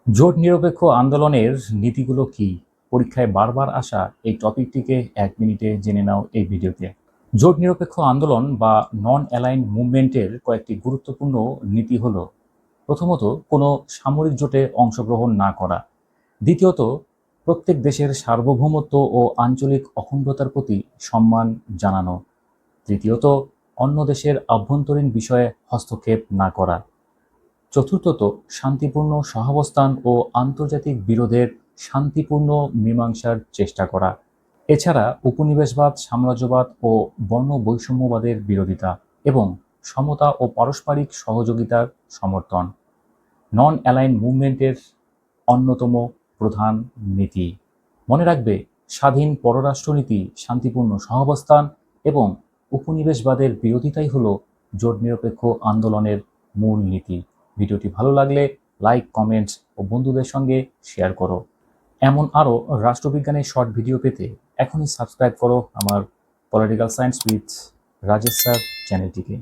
জোট নিরপেক্ষ আন্দোলনের নীতিগুলো কি? পরীক্ষায় বারবার আসা এই টপিকটিকে ১ মিনিটে জেনে নাও এই ভিডিওতে। জোট নিরপেক্ষ আন্দোলন বা নন অ্যালাইন্ড মুভমেন্টের কয়েকটি গুরুত্বপূর্ণ নীতি হলো, প্রথমত কোনো সামরিক জোটে অংশগ্রহণ না করা। দ্বিতীয়ত প্রত্যেক দেশের সার্বভৌমত্ব ও আঞ্চলিক অখণ্ডতার প্রতি সম্মান জানানো। তৃতীয়ত অন্য দেশের আভ্যন্তরীণ বিষয়ে হস্তক্ষেপ না করা। চতুর্থত শান্তিপূর্ণ সহাবস্থান ও আন্তর্জাতিক বিরোধের শান্তিপূর্ণ মীমাংসার চেষ্টা করা। এছাড়া উপনিবেশবাদ, সাম্রাজ্যবাদ ও বর্ণবৈষম্যবাদের বিরোধিতা এবং সমতা ও পারস্পরিক সহযোগিতার সমর্থন নন অ্যালাইন্ড মুভমেন্টের অন্যতম প্রধান নীতি। মনে রাখবে, স্বাধীন পররাষ্ট্রনীতি, শান্তিপূর্ণ সহাবস্থান এবং উপনিবেশবাদের বিরোধিতাই হল জোট নিরপেক্ষ আন্দোলনের মূল নীতি। ভিডিওটি ভালো লাগলে লাইক, কমেন্টস ও বন্ধুদের সঙ্গে শেয়ার করো। এমন আরও রাষ্ট্রবিজ্ঞানের শর্ট ভিডিও পেতে এখনই সাবস্ক্রাইব করো আমার political science with Rajesh sir চ্যানেলটিকে।